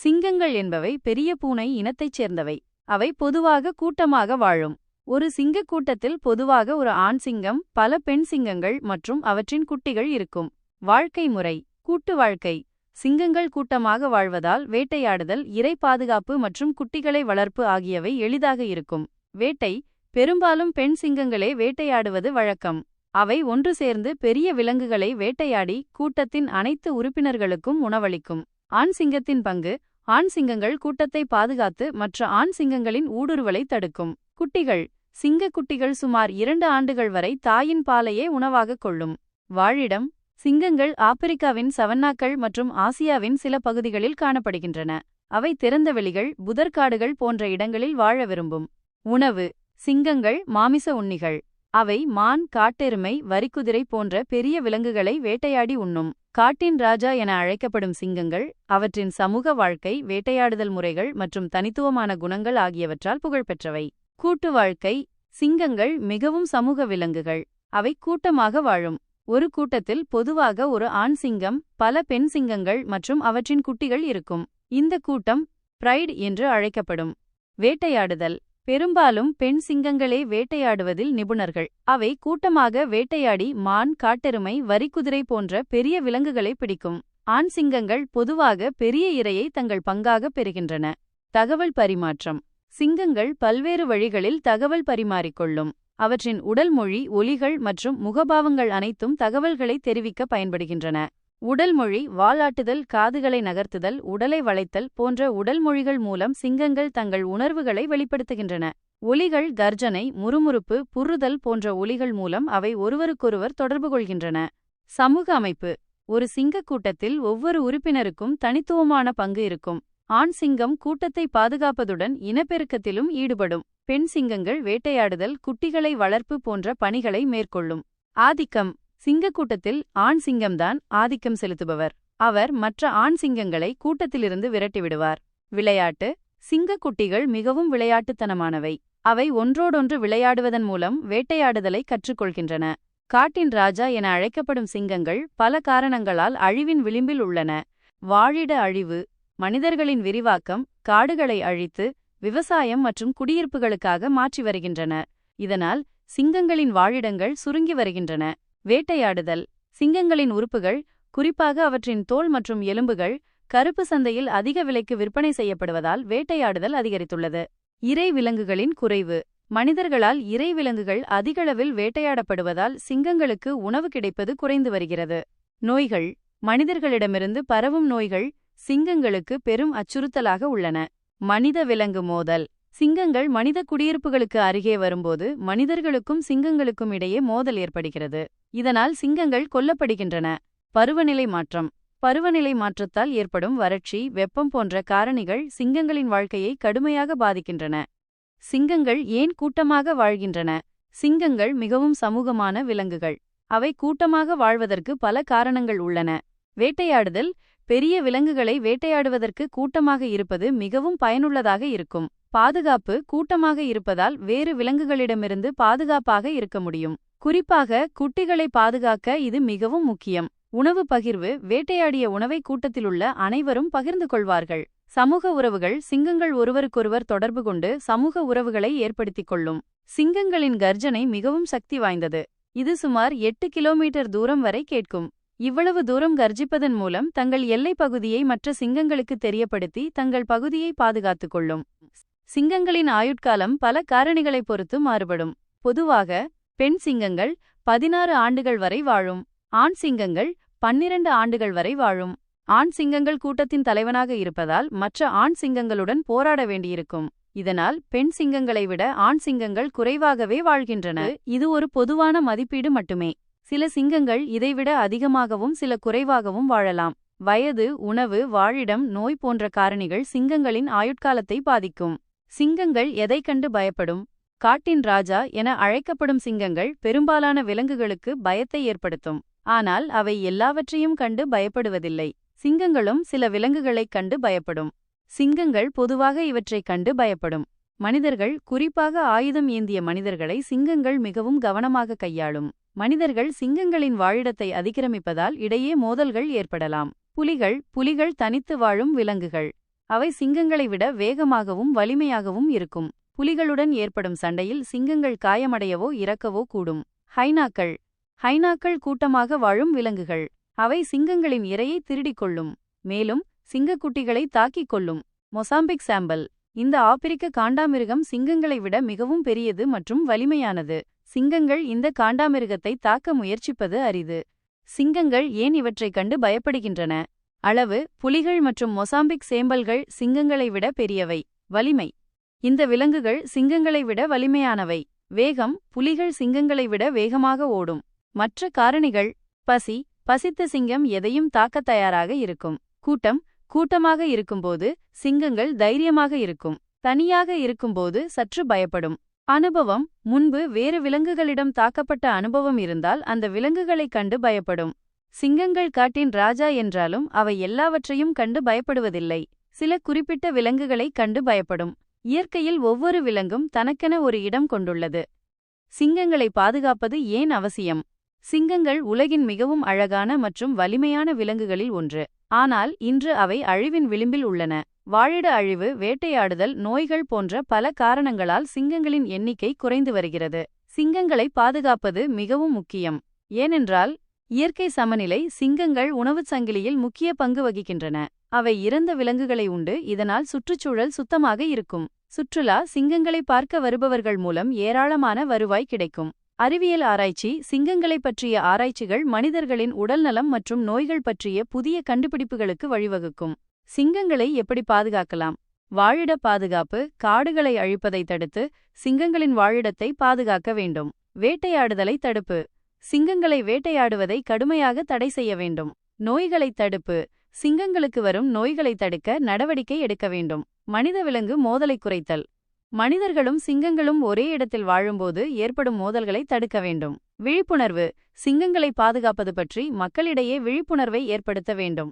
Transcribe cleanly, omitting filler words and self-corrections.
சிங்கங்கள் என்பவை பெரிய பூனை இனத்தைச் சேர்ந்தவை. அவை பொதுவாக கூட்டமாக வாழும். ஒரு சிங்கக் கூட்டத்தில் பொதுவாக ஒரு ஆண் சிங்கம், பல பெண் சிங்கங்கள் மற்றும் அவற்றின் குட்டிகள் இருக்கும். வாழ்க்கை முறை: கூட்டு வாழ்க்கை. சிங்கங்கள் கூட்டமாக வாழ்வதால் வேட்டையாடுதல், இரை பாதுகாப்பு மற்றும் குட்டிகளை வளர்ப்பு ஆகியவை எளிதாக இருக்கும். வேட்டை: பெரும்பாலும் பெண் சிங்கங்களே வேட்டையாடுவது வழக்கம். அவை ஒன்று சேர்ந்து பெரிய விலங்குகளை வேட்டையாடி கூட்டத்தின் அனைத்து உறுப்பினர்களுக்கும் உணவளிக்கும். ஆண் சிங்கத்தின் பங்கு: ஆண் சிங்கங்கள் கூட்டத்தை பாதுகாத்து மற்ற ஆண் சிங்கங்களின் ஊடுருவலை தடுக்கும். குட்டிகள்: சிங்கக் குட்டிகள் சுமார் 2 ஆண்டுகள் வரை தாயின் பாலையே உணவாகக் கொள்ளும். வாழிடம்: சிங்கங்கள் ஆப்பிரிக்காவின் சவன்னாக்கள் மற்றும் ஆசியாவின் சில பகுதிகளில் காணப்படுகின்றன. அவை திறந்த வெளிகள், புதர்காடுகள் போன்ற இடங்களில் வாழ விரும்பும். உணவு: சிங்கங்கள் மாமிச உண்ணிகள். அவை மான், காட்டெருமை, வரிக்குதிரை போன்ற பெரிய விலங்குகளை வேட்டையாடி உண்ணும். காட்டின் ராஜா என அழைக்கப்படும் சிங்கங்கள் அவற்றின் சமூக வாழ்க்கை, வேட்டையாடுதல் முறைகள் மற்றும் தனித்துவமான குணங்கள் ஆகியவற்றால் புகழ்பெற்றவை. கூட்டு வாழ்க்கை: சிங்கங்கள் மிகவும் சமூக விலங்குகள். அவை கூட்டமாக வாழும். ஒரு கூட்டத்தில் பொதுவாக ஒரு ஆண் சிங்கம், பல பெண் சிங்கங்கள் மற்றும் அவற்றின் குட்டிகள் இருக்கும். இந்த கூட்டம் பிரைட் என்று அழைக்கப்படும். வேட்டையாடுதல்: பெரும்பாலும் பெண் சிங்கங்களே வேட்டையாடுவதில் நிபுணர்கள். அவை கூட்டமாக வேட்டையாடி மான், காட்டெருமை, வரிக்குதிரை போன்ற பெரிய விலங்குகளை பிடிக்கும். ஆண் சிங்கங்கள் பொதுவாக பெரிய இரையை தங்கள் பங்காக பெறுகின்றன. தகவல் பரிமாற்றம்: சிங்கங்கள் பல்வேறு வழிகளில் தகவல் பரிமாறிக்கொள்ளும். அவற்றின் உடல் மொழி, ஒலிகள் மற்றும் முகபாவங்கள் அனைத்தும் தகவல்களை தெரிவிக்க பயன்படுகின்றன. உடல் மொழி: வாலாட்டுதல், காதுகளை நகர்த்துதல், உடலை வளைத்தல் போன்ற உடல் மொழிகள் மூலம் சிங்கங்கள் தங்கள் உணர்வுகளை வெளிப்படுத்துகின்றன. ஒலிகள்: கர்ஜனை, முறுமுறுப்பு, புர்றுதல் போன்ற ஒலிகள் மூலம் அவை ஒருவருக்கொருவர் தொடர்பு கொள்கின்றன. சமூக அமைப்பு: ஒரு சிங்கக் கூட்டத்தில் ஒவ்வொரு உறுப்பினருக்கும் தனித்துவமான பங்கு இருக்கும். ஆண் சிங்கம் கூட்டத்தை பாதுகாப்பதுடன் இனப்பெருக்கத்திலும் ஈடுபடும். பெண் சிங்கங்கள் வேட்டையாடுதல், குட்டிகளை வளர்ப்பு போன்ற பணிகளை மேற்கொள்ளும். ஆதிக்கம்: சிங்கக்கூட்டத்தில் ஆண் சிங்கம்தான் ஆதிக்கம் செலுத்துபவர். அவர் மற்ற ஆண் சிங்கங்களை கூட்டத்திலிருந்து விரட்டிவிடுவார். விளையாட்டு: சிங்கக்குட்டிகள் மிகவும் விளையாட்டுத்தனமானவை. அவை ஒன்றோடொன்று விளையாடுவதன் மூலம் வேட்டையாடுதலை கற்றுக்கொள்கின்றன. காட்டின் ராஜா என அழைக்கப்படும் சிங்கங்கள் பல காரணங்களால் அழிவின் விளிம்பில் உள்ளன. வாழிட அழிவு: மனிதர்களின் விரிவாக்கம் காடுகளை அழித்து விவசாயம் மற்றும் குடியிருப்புகளுக்காக மாற்றி வருகின்றன. இதனால் சிங்கங்களின் வாழிடங்கள் சுருங்கி வருகின்றன. வேட்டையாடுதல்: சிங்கங்களின் உறுப்புகள், குறிப்பாக அவற்றின் தோல் மற்றும் எலும்புகள், கருப்பு சந்தையில் அதிக விலைக்கு விற்பனை செய்யப்படுவதால் வேட்டையாடுதல் அதிகரித்துள்ளது. இரை விலங்குகளின் குறைவு: மனிதர்களால் இரை விலங்குகள் அதிகளவில் வேட்டையாடப்படுவதால் சிங்கங்களுக்கு உணவு கிடைப்பது குறைந்து வருகிறது. நோய்கள்: மனிதர்களிடமிருந்து பரவும் நோய்கள் சிங்கங்களுக்கு பெரும் அச்சுறுத்தலாக உள்ளன. மனித விலங்கு மோதல்: சிங்கங்கள் மனித குடியிருப்புகளுக்கு அருகே வரும்போது மனிதர்களுக்கும் சிங்கங்களுக்கும் இடையே மோதல் ஏற்படுகிறது. இதனால் சிங்கங்கள் கொல்லப்படுகின்றன. பருவநிலை மாற்றம்: பருவநிலை மாற்றத்தால் ஏற்படும் வறட்சி, வெப்பம் போன்ற காரணிகள் சிங்கங்களின் வாழ்க்கையை கடுமையாக பாதிக்கின்றன. சிங்கங்கள் ஏன் கூட்டமாக வாழ்கின்றன? சிங்கங்கள் மிகவும் சமூகமான விலங்குகள். அவை கூட்டமாக வாழ்வதற்கு பல காரணங்கள் உள்ளன. வேட்டையாடுதல்: பெரிய விலங்குகளை வேட்டையாடுவதற்கு கூட்டமாக இருப்பது மிகவும் பயனுள்ளதாக இருக்கும். பாதுகாப்பு: கூட்டமாக இருப்பதால் வேறு விலங்குகளிடமிருந்து பாதுகாப்பாக இருக்க முடியும். குறிப்பாக குட்டிகளை பாதுகாக்க இது மிகவும் முக்கியம். உணவு பகிர்வு: வேட்டையாடிய உணவை கூட்டத்திலுள்ள அனைவரும் பகிர்ந்து கொள்வார்கள். சமூக உறவுகள்: சிங்கங்கள் ஒருவருக்கொருவர் தொடர்பு கொண்டு சமூக உறவுகளை ஏற்படுத்திக் கொள்ளும். சிங்கங்களின் கர்ஜனை மிகவும் சக்தி வாய்ந்தது. இது சுமார் 8 கிலோமீட்டர் தூரம் வரை கேட்கும். இவ்வளவு தூரம் கர்ஜிப்பதன் மூலம் தங்கள் எல்லைப் பகுதியை மற்ற சிங்கங்களுக்கு தெரியப்படுத்தி தங்கள் பகுதியை பாதுகாத்துக் கொள்ளும். சிங்கங்களின் ஆயுட்காலம் பல காரணிகளைப் பொறுத்து மாறுபடும். பொதுவாக பெண் சிங்கங்கள் 16 ஆண்டுகள் வரை வாழும். ஆண் சிங்கங்கள் 12 ஆண்டுகள் வரை வாழும். ஆண் சிங்கங்கள் கூட்டத்தின் தலைவனாக இருப்பதால் மற்ற ஆண் சிங்கங்களுடன் போராட வேண்டியிருக்கும். இதனால் பெண் சிங்கங்களை விட ஆண் சிங்கங்கள் குறைவாகவே வாழ்கின்றன. இது ஒரு பொதுவான மதிப்பீடு மட்டுமே. சில சிங்கங்கள் இதைவிட அதிகமாகவும் சில குறைவாகவும் வாழலாம். வயது, உணவு, வாழிடம், நோய் போன்ற காரணிகள் சிங்கங்களின் ஆயுட்காலத்தை பாதிக்கும். சிங்கங்கள் எதைக் கண்டு பயப்படும்? காட்டின் ராஜா என அழைக்கப்படும் சிங்கங்கள் பெரும்பாலான விலங்குகளுக்கு பயத்தை ஏற்படுத்தும். ஆனால் அவை எல்லாவற்றையும் கண்டு பயப்படுவதில்லை. சிங்கங்களும் சில விலங்குகளைக் கண்டு பயப்படும். சிங்கங்கள் பொதுவாக இவற்றைக் கண்டு பயப்படும். மனிதர்கள், குறிப்பாக ஆயுதம் ஏந்திய மனிதர்களை சிங்கங்கள் மிகவும் கவனமாக கையாளும். மனிதர்கள் சிங்கங்களின் வாழிடத்தை அதிக்கிரமிப்பதால் இடையே மோதல்கள் ஏற்படலாம். புலிகள் தனித்து வாழும் விலங்குகள். அவை சிங்கங்களை விட வேகமாகவும் வலிமையாகவும் இருக்கும். புலிகளுடன் ஏற்படும் சண்டையில் சிங்கங்கள் காயமடையவோ இறக்கவோ கூடும். ஹைனாக்கள். ஹைனாக்கள் கூட்டமாக வாழும் விலங்குகள். அவை சிங்கங்களின் இரையை திருடிக் கொள்ளும். மேலும் சிங்கக்குட்டிகளை தாக்கிக் கொள்ளும். மொசாம்பிக் சாம்பல். இந்த ஆப்பிரிக்க காண்டாமிருகம் சிங்கங்களை விட மிகவும் பெரியது மற்றும் வலிமையானது. சிங்கங்கள் இந்த காண்டாமிருகத்தை தாக்க முயற்சிப்பது அரிது. சிங்கங்கள் ஏன் இவற்றைக் கண்டு பயப்படுகின்றன? அளவு. புலிகள் மற்றும் மொசாம்பிக் சேம்பல்கள் சிங்கங்களை விட பெரியவை. வலிமை. இந்த விலங்குகள் சிங்கங்களை விட வலிமையானவை. வேகம். புலிகள் சிங்கங்களை விட வேகமாக ஓடும். மற்ற காரணிகள். பசி. பசித்த சிங்கம் எதையும் தாக்கத் தயாராக இருக்கும். கூட்டம். கூட்டமாக இருக்கும்போது சிங்கங்கள் தைரியமாக இருக்கும். தனியாக இருக்கும்போது சற்று பயப்படும். அனுபவம். முன்பு வேறு விலங்குகளிடம் தாக்கப்பட்ட அனுபவம் இருந்தால் அந்த விலங்குகளைக் கண்டு பயப்படும். சிங்கங்கள் காட்டின் ராஜா என்றாலும் அவை எல்லாவற்றையும் கண்டு பயப்படுவதில்லை. சில குறிப்பிட்ட விலங்குகளைக் கண்டு பயப்படும். இயற்கையில் ஒவ்வொரு விலங்கும் தனக்கென ஒரு இடம் கொண்டுள்ளது. சிங்கங்களை பாதுகாப்பது ஏன் அவசியம்? சிங்கங்கள் உலகின் மிகவும் அழகான மற்றும் வலிமையான விலங்குகளில் ஒன்று. ஆனால் இன்று அவை அழிவின் விளிம்பில் உள்ளன. வாழிட அழிவு, வேட்டையாடுதல், நோய்கள் போன்ற பல காரணங்களால் சிங்கங்களின் எண்ணிக்கை குறைந்து வருகிறது. சிங்கங்களை பாதுகாப்பது மிகவும் முக்கியம். ஏனென்றால் இயற்கை சமநிலை. சிங்கங்கள் உணவுச் சங்கிலியில் முக்கிய பங்கு வகிக்கின்றன. அவை இறந்த விலங்குகளை உண்டு, இதனால் சுற்றுச்சூழல் சுத்தமாக இருக்கும். சுற்றுலா. சிங்கங்களை பார்க்க வருபவர்கள் மூலம் ஏராளமான வருவாய் கிடைக்கும். அறிவியல் ஆராய்ச்சி. சிங்கங்களைப் பற்றிய ஆராய்ச்சிகள் மனிதர்களின் உடல்நலம் மற்றும் நோய்கள் பற்றிய புதிய கண்டுபிடிப்புகளுக்கு வழிவகுக்கும். சிங்கங்களை எப்படி பாதுகாக்கலாம்? வாழிட பாதுகாப்பு. காடுகளை அழிப்பதை தடுத்து சிங்கங்களின் வாழிடத்தை பாதுகாக்க வேண்டும். வேட்டையாடுதலை தடுப்பு. சிங்கங்களை வேட்டையாடுவதை கடுமையாக தடை செய்ய வேண்டும். நோய்களை தடுப்பு. சிங்கங்களுக்கு வரும் நோய்களை தடுக்க நடவடிக்கை எடுக்க வேண்டும். மனித விலங்கு மோதலை குறைத்தல். மனிதர்களும் சிங்கங்களும் ஒரே இடத்தில் வாழும்போது ஏற்படும் மோதல்களை தடுக்க வேண்டும். விழிப்புணர்வு. சிங்கங்களை பாதுகாப்பது பற்றி மக்களிடையே விழிப்புணர்வை ஏற்படுத்த வேண்டும்.